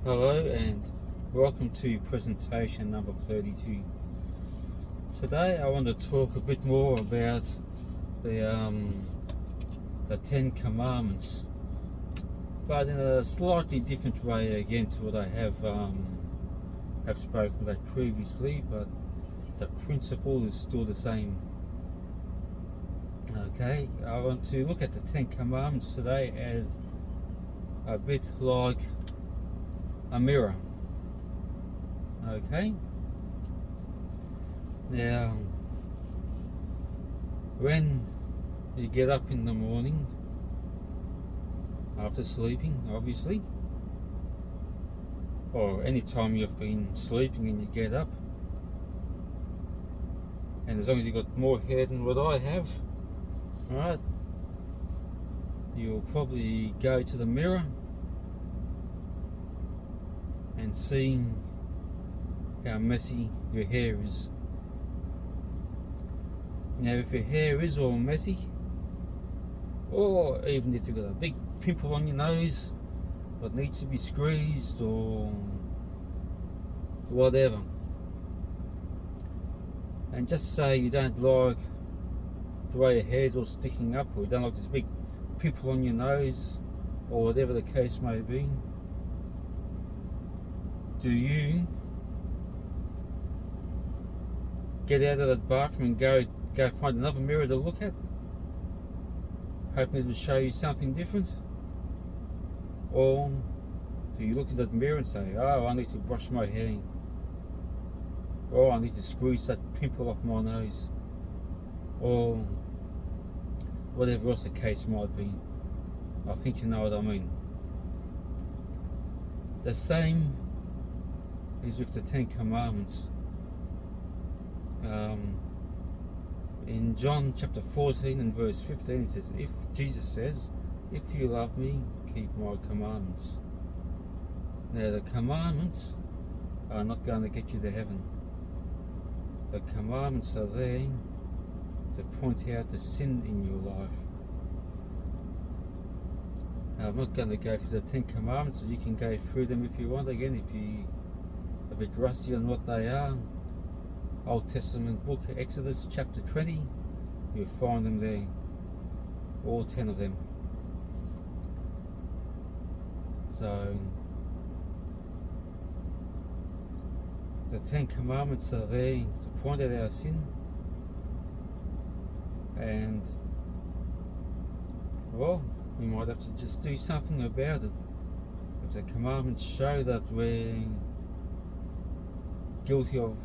Hello and welcome to presentation number 32. Today I want to talk a bit more about the Ten Commandments, but in a slightly different way again to what I have spoken about previously, but the principle is still the same. Okay, I want to look at the Ten Commandments today as a bit like a mirror. Okay, now when you get up in the morning after sleeping, obviously, or any time you've been sleeping and you get up, and as long as you've got more hair than what I have, right, you'll probably go to the mirror and seeing how messy your hair is. Now if your hair is all messy, or even if you've got a big pimple on your nose that needs to be squeezed or whatever, and just say you don't like the way your hair's all sticking up, or you don't like this big pimple on your nose, or whatever the case may be, do you get out of that bathroom and go find another mirror to look at, hoping it will show you something different? Or do you look in that mirror and say, oh, I need to brush my hair, or I need to squeeze that pimple off my nose, or whatever else the case might be? I think you know what I mean. The same is with the Ten Commandments. In John chapter 14 and verse 15, it says, Jesus says, if you love me, keep my commandments. Now the commandments are not going to get you to heaven. The commandments are there to point out the sin in your life. Now, I'm not going to go through the Ten Commandments, so you can go through them if you want. Again, if you a bit rusty on what they are, Old Testament book, Exodus chapter 20, you'll find them there, all 10 of them. So the Ten Commandments are there to point out our sin, and well, we might have to just do something about it. If the commandments show that we're guilty of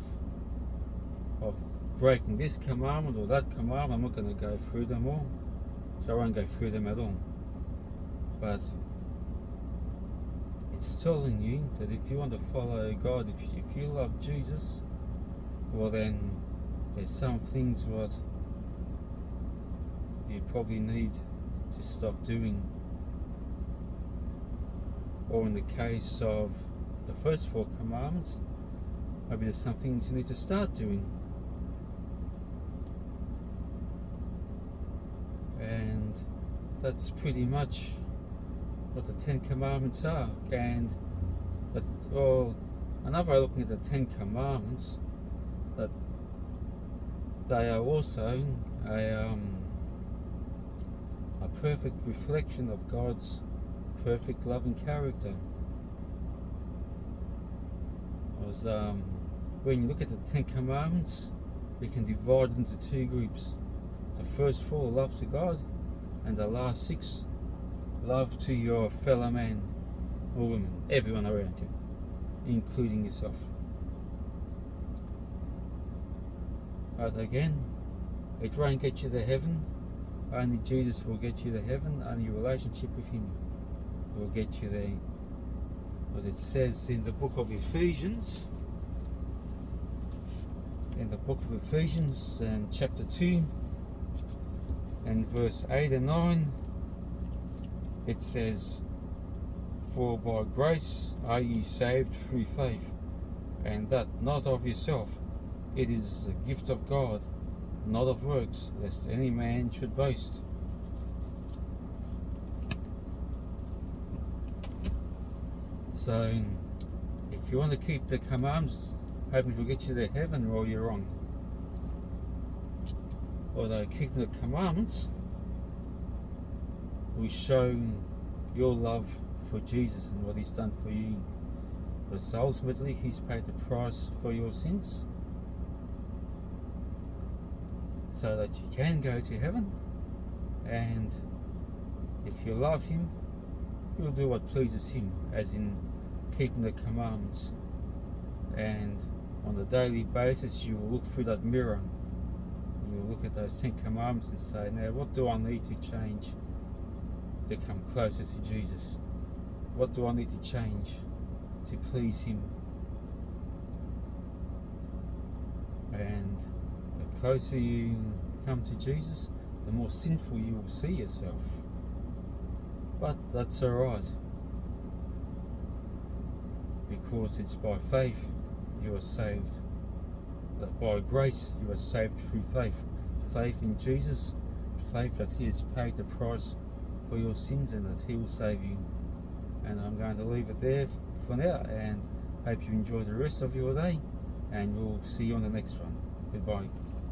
breaking this commandment or that commandment, I'm not going to go through them all, so I won't go through them at all. But it's telling you that if you want to follow God, if you love Jesus, well then there's some things what you probably need to stop doing, or in the case of the first 4 commandments, maybe there's some things you need to start doing. And that's pretty much what the Ten Commandments are. And another way of looking at the Ten Commandments, that they are also a perfect reflection of God's perfect loving character. Because when you look at the Ten Commandments, we can divide it into 2 groups. The first 4, love to God, and the last 6, love to your fellow man or woman, everyone around you, including yourself. But again, it won't get you to heaven. Only Jesus will get you to heaven. Only relationship with Him will get you there. As it says in the book of Ephesians, and chapter 2 and verse 8 and 9, it says, for by grace are ye saved through faith, and that not of yourself, it is a gift of God, not of works, lest any man should boast. So if you want to keep the commands, hoping it will get you to heaven, well, you're wrong. Although keeping the commandments will show your love for Jesus and what he's done for you. Because ultimately he's paid the price for your sins, so that you can go to heaven. And if you love him, you'll do what pleases him, as in keeping the commandments. And on a daily basis you will look through that mirror, you'll look at those 10 commandments and say, now what do I need to change to come closer to Jesus? What do I need to change to please him? And the closer you come to Jesus, the more sinful you will see yourself. But that's alright, because it's by faith you are saved. That by grace you are saved through faith. Faith in Jesus, faith that he has paid the price for your sins and that he will save you. And I'm going to leave it there for now, and hope you enjoy the rest of your day, and we'll see you on the next one. Goodbye.